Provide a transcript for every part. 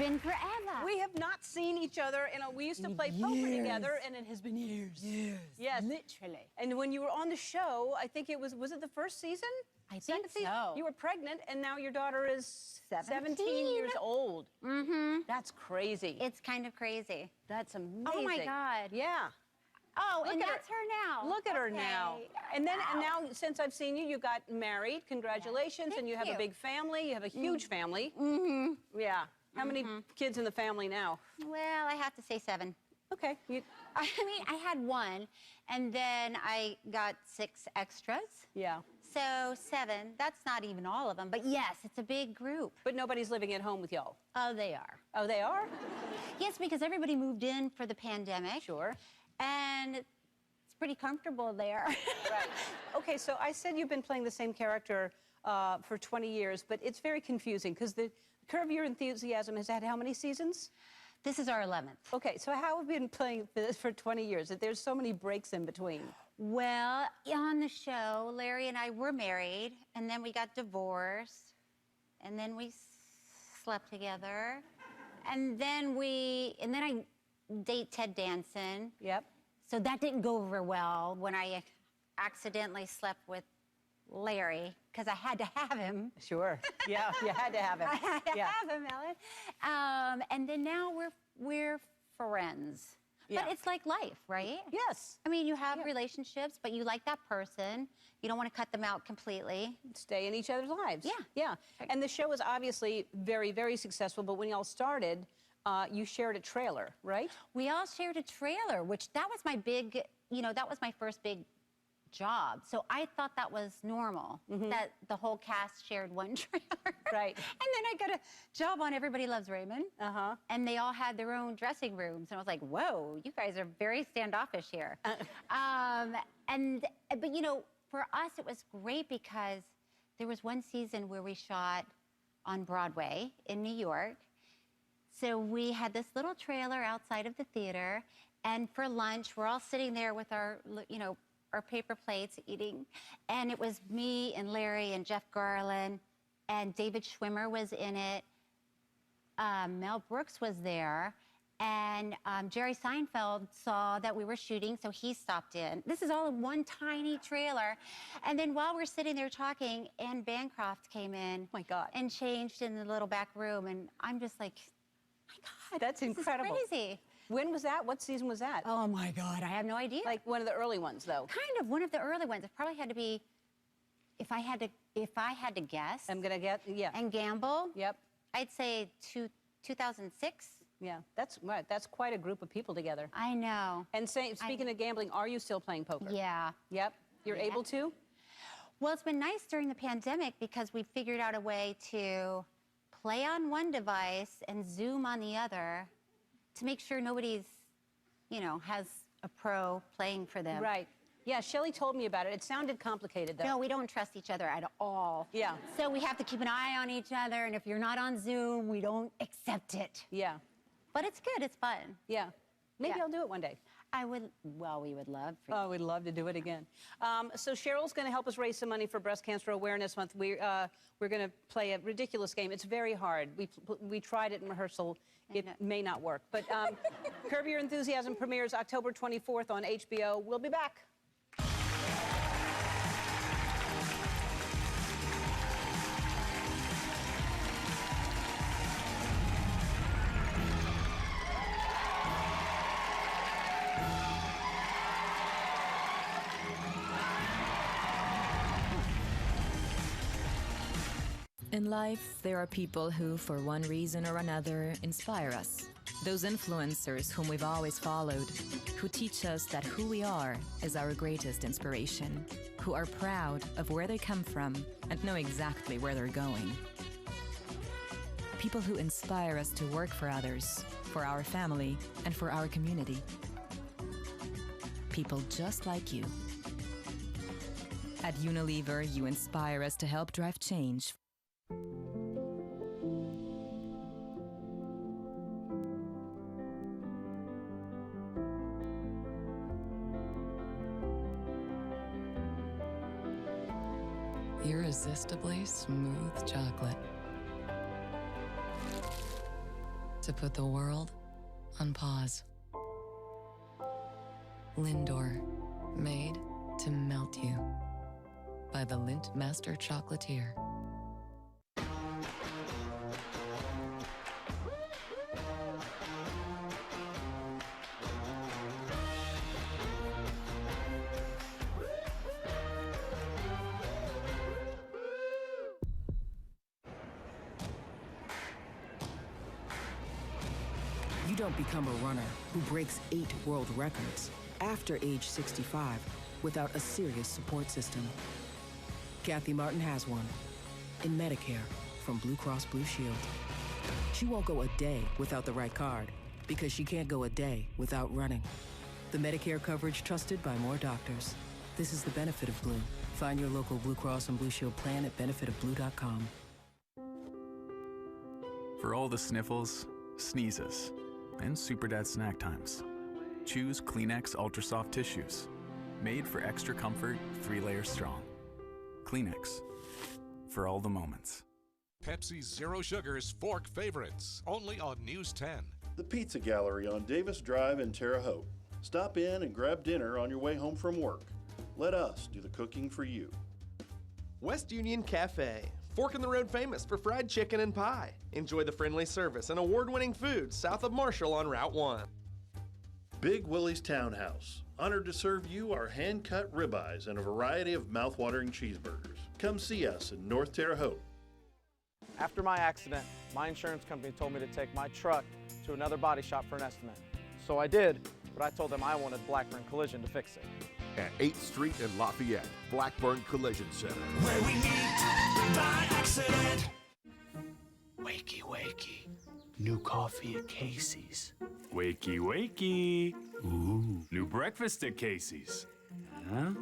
been forever. We have not seen each other we used to play poker together, and it has been years. Years. Yes. Literally. And when you were on the show, I think it was it the first season? I think so. You were pregnant, and now your daughter is 17 years old. Mm-hmm. That's crazy. It's kind of crazy. That's amazing. Oh, my God. Yeah. Oh, Look and at that's her now. Look at her now. And then, Wow. and now, since I've seen you, you got married. Congratulations. Thank and you have you. a big family. You have a huge family. Mm-hmm. Yeah. How many kids in the family now? Well, I have to say 7. Okay. I mean, I had 1, and then I got 6 extras. Yeah. So 7. That's not even all of them. But yes, it's a big group. But nobody's living at home with y'all. Oh, they are. Oh, they are? Yes, because everybody moved in for the pandemic. Sure. And it's pretty comfortable there. Right. Okay, so I said you've been playing the same character for 20 years, but it's very confusing because the Curb Your Enthusiasm has had how many seasons? This is our 11th. Okay, so how have you been playing this for 20 years? There's so many breaks in between. Well, on the show, Larry and I were married, and then we got divorced, and then we slept together, and then I date Ted Danson. Yep. So that didn't go over well when I accidentally slept with Larry, because I had to have him. Sure. Yeah, you had to have him. I had to have him, Ellen. And then now we're friends. Yeah. But it's like life, right? Yes. I mean, you have relationships, but you like that person. You don't want to cut them out completely. Stay in each other's lives. Yeah. Yeah. And the show is obviously very, very successful, but when y'all started, you shared a trailer, right? We all shared a trailer, which that was my big, that was my first big job. So I thought that was normal, that the whole cast shared one trailer. Right. And then I got a job on Everybody Loves Raymond. Uh-huh. And they all had their own dressing rooms. And I was like, whoa, you guys are very standoffish here. But for us, it was great because there was one season where we shot on Broadway in New York. So we had this little trailer outside of the theater, and for lunch, we're all sitting there with our paper plates eating, and it was me and Larry and Jeff Garland, and David Schwimmer was in it. Mel Brooks was there, and Jerry Seinfeld saw that we were shooting, so he stopped in. This is all in one tiny trailer. And then while we're sitting there talking, Anne Bancroft came in. Oh my God. And changed in the little back room, and I'm just like, my God, that's incredible. This is crazy. When was that? What season was that? Oh my God, I have no idea. Like one of the early ones, though. Kind of one of the early ones. It probably had to be, if I had to guess. I'm gonna get, yeah. And gamble. Yep. I'd say 2006. Yeah, that's right. That's quite a group of people together. I know. And speaking of gambling, are you still playing poker? Yeah. Yep. You're able to? Well, it's been nice during the pandemic because we figured out a way to play on one device and Zoom on the other to make sure nobody's, has a pro playing for them. Right. Yeah, Shelley told me about it. It sounded complicated, though. No, we don't trust each other at all. Yeah. So we have to keep an eye on each other, and if you're not on Zoom, we don't accept it. Yeah. But it's good, it's fun. Yeah. Maybe Yeah. I'll do it one day. We would love for you. Oh, we'd love to do it again. So Cheryl's going to help us raise some money for Breast Cancer Awareness Month. We're going to play a ridiculous game. It's very hard. We tried it in rehearsal. It may not work. But Curb Your Enthusiasm premieres October 24th on HBO. We'll be back. In life, there are people who, for one reason or another, inspire us. Those influencers whom we've always followed, who teach us that who we are is our greatest inspiration, who are proud of where they come from and know exactly where they're going. People who inspire us to work for others, for our family, and for our community. People just like you. At Unilever, you inspire us to help drive change. Irresistibly smooth chocolate. to put the world on pause. Lindor, made to melt you. By the Lindt Master Chocolatier. You don't become a runner who breaks 8 world records after age 65 without a serious support system. Kathy Martin has one in Medicare from Blue Cross Blue Shield. She won't go a day without the right card because she can't go a day without running. The Medicare coverage trusted by more doctors. This is the benefit of Blue. Find your local Blue Cross and Blue Shield plan at benefitofblue.com. For all the sniffles, sneezes, and Super Dad snack times, choose Kleenex Ultra Soft Tissues. Made for extra comfort, 3 layers strong. Kleenex, for all the moments. Pepsi Zero Sugar's Fork Favorites, only on News 10. The Pizza Gallery on Davis Drive in Terre Haute. Stop in and grab dinner on your way home from work. Let us do the cooking for you. West Union Cafe, Fork in the Road famous for fried chicken and pie. Enjoy the friendly service and award-winning food south of Marshall on Route 1. Big Willie's Townhouse, honored to serve you our hand-cut ribeyes and a variety of mouth-watering cheeseburgers. Come see us in North Terre Haute. After my accident, my insurance company told me to take my truck to another body shop for an estimate. So I did, but I told them I wanted Blackburn Collision to fix it. At 8th Street and Lafayette, Blackburn Collision Center. Where we meet by accident. Wakey, wakey. New coffee at Casey's. Wakey, wakey. Ooh, new breakfast at Casey's. Huh?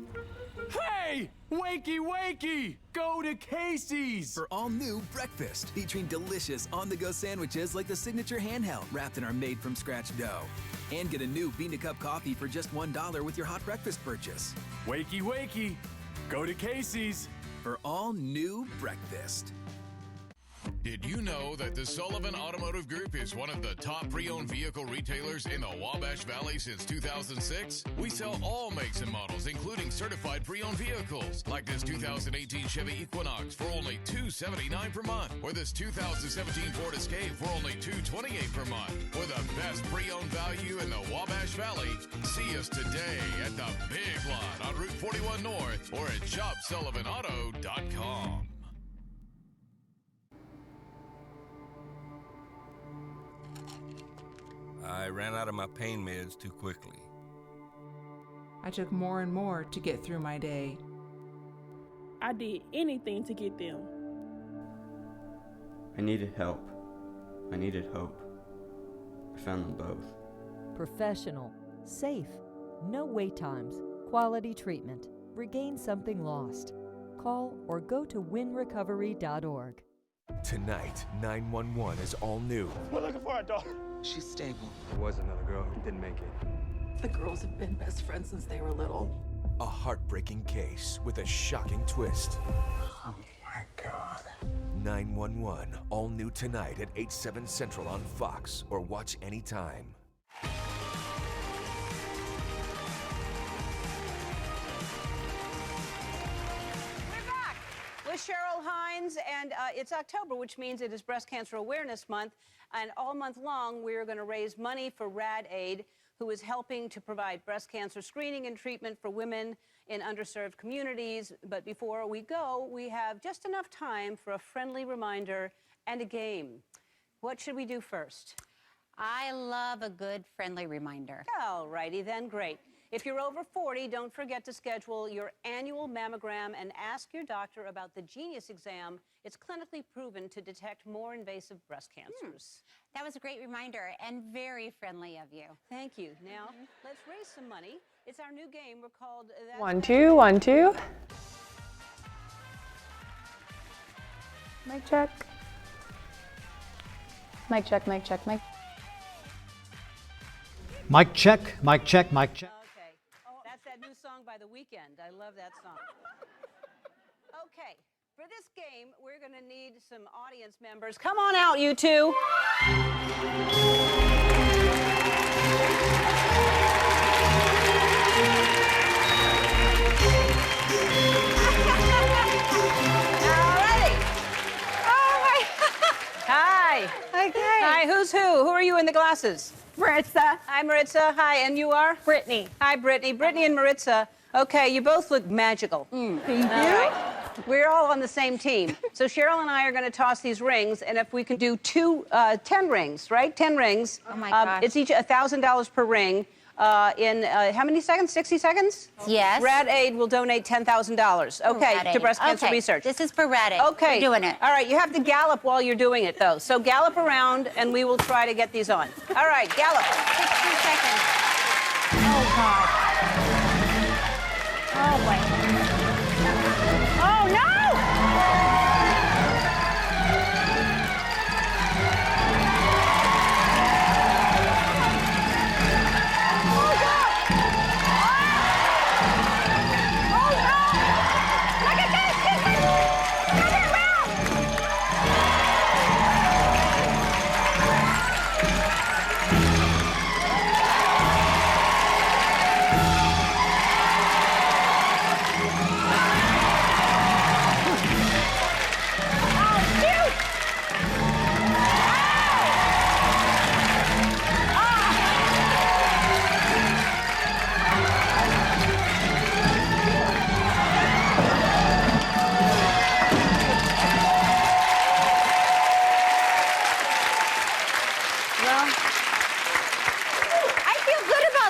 Hey! Wakey, wakey! Go to Casey's! For all new breakfast, featuring delicious on-the-go sandwiches like the signature handheld wrapped in our made-from-scratch dough. And get a new bean-to-cup coffee for just $1 with your hot breakfast purchase. Wakey, wakey! Go to Casey's! For all new breakfast. Did you know that the Sullivan Automotive Group is one of the top pre-owned vehicle retailers in the Wabash Valley since 2006? We sell all makes and models, including certified pre-owned vehicles, like this 2018 Chevy Equinox for only $279 per month, or this 2017 Ford Escape for only $228 per month. For the best pre-owned value in the Wabash Valley, see us today at the Big Lot on Route 41 North or at shopsullivanauto.com. I ran out of my pain meds too quickly. I took more and more to get through my day. I did anything to get them. I needed help. I needed hope. I found them both. Professional, safe, no wait times, quality treatment. Regain something lost. Call or go to winrecovery.org. Tonight, 911 is all new. We're looking for our daughter. She's stable. There was another girl who didn't make it. The girls have been best friends since they were little. A heartbreaking case with a shocking twist. Oh my God. 911, all new tonight at 8/7 Central on Fox, or watch anytime. With Cheryl Hines, and it's October, which means it is Breast Cancer Awareness Month, and all month long we are going to raise money for Rad Aid, who is helping to provide breast cancer screening and treatment for women in underserved communities. But before we go, we have just enough time for a friendly reminder and a game. What should we do first? I love a good friendly reminder. All righty then, great. If you're over 40, don't forget to schedule your annual mammogram and ask your doctor about the Genius exam. It's clinically proven to detect more invasive breast cancers. That was a great reminder and very friendly of you. Thank you. Now, let's raise some money. It's our new game. We're called... 1, 2, 1, 2. Mic check. Mic check, mic check, mic. Mic check, mic check, mic check. Okay. Oh, that's that new song by The Weeknd. I love that song. Okay. For this game, we're going to need some audience members. Come on out, you two. Hi. Okay. Hi, who's who? Who are you in the glasses? Maritza. Hi, Maritza. Hi, and you are? Brittany. Hi, Brittany. Brittany and Maritza. Okay, you both look magical. Thank All you. right. We're all on the same team. So Cheryl and I are going to toss these rings, and if we can do 10 rings, right? 10 rings. Oh, my gosh. It's each $1,000 per ring. In how many seconds? 60 seconds? Yes. Rad Aid will donate $10,000. Okay, Rad to Aid. breast cancer Okay, research. This is for Rad Aid. Okay. We're doing it. All right, you have to gallop while you're doing it, though. So gallop around, and we will try to get these on. All right, gallop. 60 seconds. Oh, God. Oh, boy. Oh, no!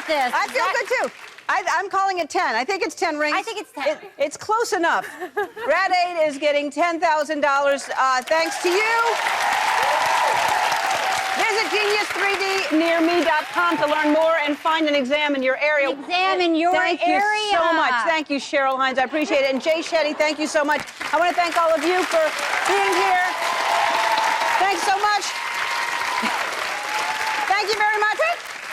This. I feel good too. I'm calling it 10. I think it's 10 rings. I think it's 10. It's close enough. Rad Aid is getting $10,000 thanks to you. Visit genius3dnearme.com to learn more and find an exam in your area. Exam in your area. Thank you so much. Thank you, Cheryl Hines. I appreciate it. And Jay Shetty, thank you so much. I want to thank all of you for being here. Thanks so much. Thank you very much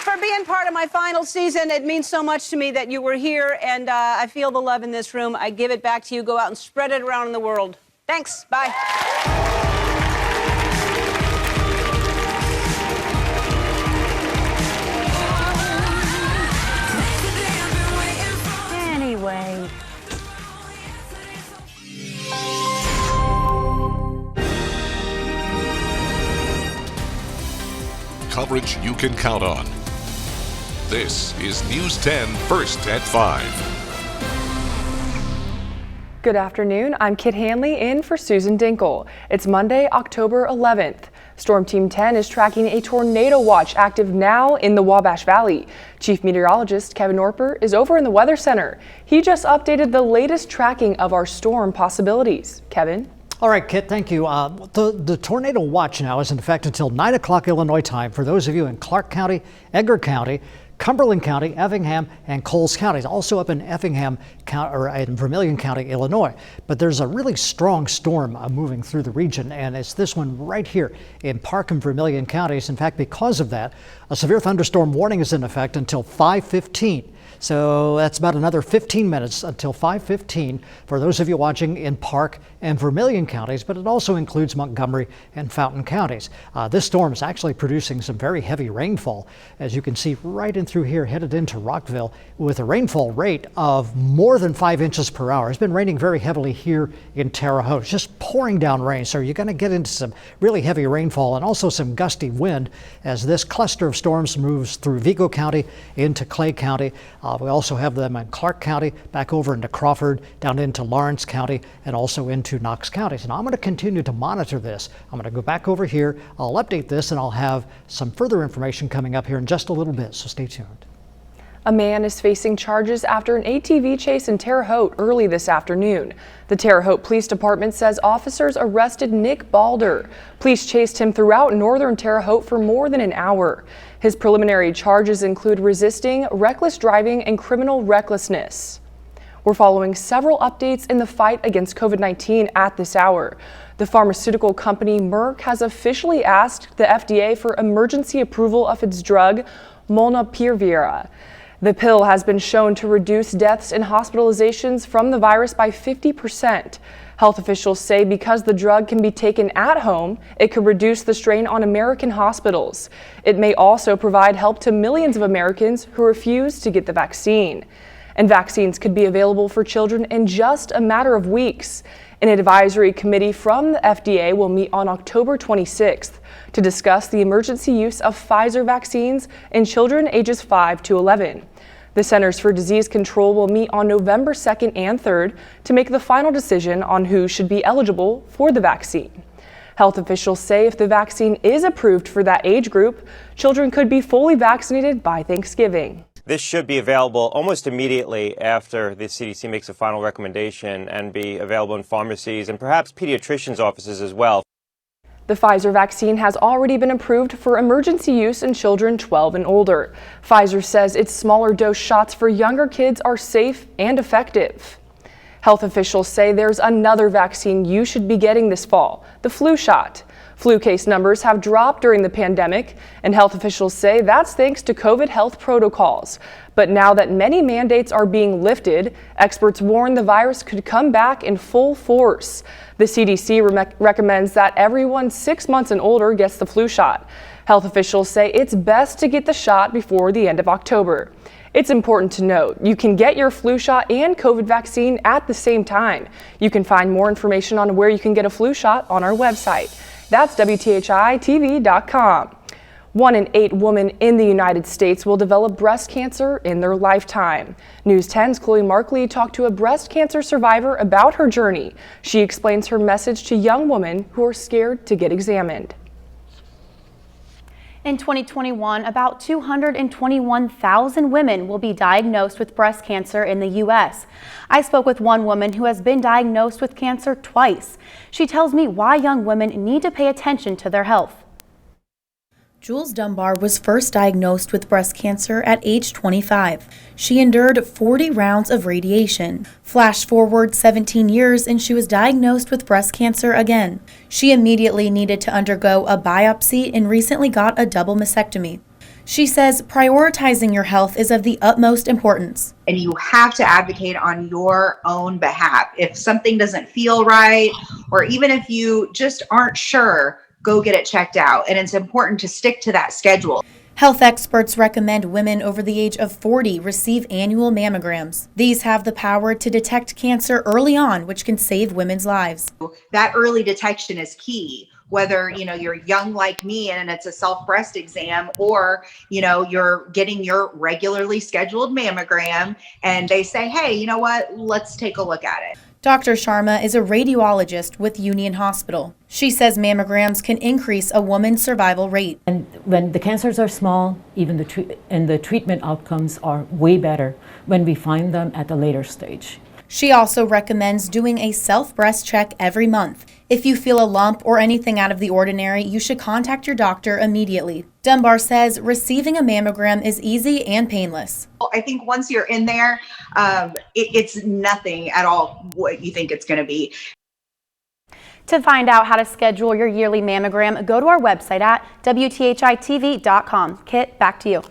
for being part of my final season. It means so much to me that you were here, and I feel the love in this room. I give it back to you. Go out and spread it around in the world. Thanks. Bye. Anyway. Coverage you can count on. This is News 10 First at 5. Good afternoon. I'm Kit Hanley in for Susan Dinkle. It's Monday, October 11th. Storm Team 10 is tracking a tornado watch active now in the Wabash Valley. Chief Meteorologist Kevin Orper is over in the Weather Center. He just updated the latest tracking of our storm possibilities. Kevin? All right, Kit, thank you. The tornado watch now is in effect until 9 o'clock Illinois time for those of you in Clark County, Edgar County, Cumberland County, Effingham, and Coles counties, also up in Effingham or in Vermilion County, Illinois. But there's a really strong storm moving through the region, and it's this one right here in Park and Vermilion counties. In fact, because of that, a severe thunderstorm warning is in effect until 5:15. So that's about another 15 minutes until 5:15 for those of you watching in Park and Vermilion counties, but it also includes Montgomery and Fountain counties. This storm is actually producing some very heavy rainfall, as you can see right in through here, headed into Rockville, with a rainfall rate of more than 5 inches per hour. It's been raining very heavily here in Terre Haute. It's just pouring down rain, so you're going to get into some really heavy rainfall and also some gusty wind as this cluster of storms moves through Vigo County into Clay County. We also have them in Clark County, back over into Crawford, down into Lawrence County, and also into Knox County. And I'm going to continue to monitor this. I'm going to go back over here. I'll update this, and I'll have some further information coming up here in just a little bit, so stay tuned. A man is facing charges after an ATV chase in Terre Haute early this afternoon. The Terre Haute Police Department says officers arrested Nick Balder. Police chased him throughout northern Terre Haute for more than an hour. His preliminary charges include resisting, reckless driving, and criminal recklessness. We're following several updates in the fight against COVID-19 at this hour. The pharmaceutical company Merck has officially asked the FDA for emergency approval of its drug, Molnupiravir. The pill has been shown to reduce deaths and hospitalizations from the virus by 50%. Health officials say because the drug can be taken at home, it could reduce the strain on American hospitals. It may also provide help to millions of Americans who refuse to get the vaccine. And vaccines could be available for children in just a matter of weeks. An advisory committee from the FDA will meet on October 26th to discuss the emergency use of Pfizer vaccines in children ages 5 to 11. The Centers for Disease Control will meet on November 2nd and 3rd to make the final decision on who should be eligible for the vaccine. Health officials say if the vaccine is approved for that age group, children could be fully vaccinated by Thanksgiving. This should be available almost immediately after the CDC makes a final recommendation and be available in pharmacies and perhaps pediatricians' offices as well. The Pfizer vaccine has already been approved for emergency use in children 12 and older. Pfizer says its smaller dose shots for younger kids are safe and effective. Health officials say there's another vaccine you should be getting this fall, the flu shot. Flu case numbers have dropped during the pandemic, and health officials say that's thanks to COVID health protocols. But now that many mandates are being lifted, experts warn the virus could come back in full force. The CDC recommends that everyone 6 months and older gets the flu shot. Health officials say it's best to get the shot before the end of October. It's important to note, you can get your flu shot and COVID vaccine at the same time. You can find more information on where you can get a flu shot on our website. That's WTHI-TV.com. 1 in 8 women in the United States will develop breast cancer in their lifetime. News 10's Chloe Markley talked to a breast cancer survivor about her journey. She explains her message to young women who are scared to get examined. In 2021, about 221,000 women will be diagnosed with breast cancer in the U.S. I spoke with one woman who has been diagnosed with cancer twice. She tells me why young women need to pay attention to their health. Jules Dunbar was first diagnosed with breast cancer at age 25. She endured 40 rounds of radiation. Flash forward 17 years and she was diagnosed with breast cancer again. She immediately needed to undergo a biopsy and recently got a double mastectomy. She says prioritizing your health is of the utmost importance. And you have to advocate on your own behalf. If something doesn't feel right, or even if you just aren't sure, go get it checked out. And it's important to stick to that schedule. Health experts recommend women over the age of 40 receive annual mammograms. These have the power to detect cancer early on, which can save women's lives. That early detection is key. Whether, you're young like me and it's a self breast exam, or, you're getting your regularly scheduled mammogram and they say, hey, you know what, let's take a look at it. Dr. Sharma is a radiologist with Union Hospital. She says mammograms can increase a woman's survival rate. And when the cancers are small, even the treatment outcomes are way better when we find them at a later stage. She also recommends doing a self-breast check every month. If you feel a lump or anything out of the ordinary, you should contact your doctor immediately. Dunbar says receiving a mammogram is easy and painless. I think once you're in there, it's nothing at all what you think it's going to be. To find out how to schedule your yearly mammogram, go to our website at WTHI-TV.com. Kit, back to you.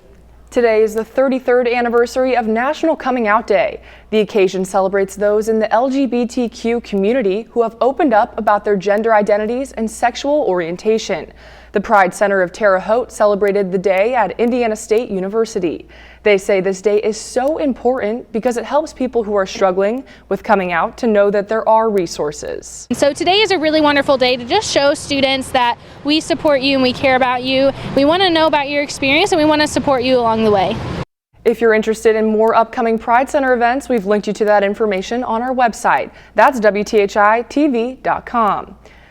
Today is the 33rd anniversary of National Coming Out Day. The occasion celebrates those in the LGBTQ community who have opened up about their gender identities and sexual orientation. The Pride Center of Terre Haute celebrated the day at Indiana State University. They say this day is so important because it helps people who are struggling with coming out to know that there are resources. So today is a really wonderful day to just show students that we support you and we care about you. We want to know about your experience and we want to support you along the way. If you're interested in more upcoming Pride Center events, we've linked you to that information on our website. That's WTHI-TV.com.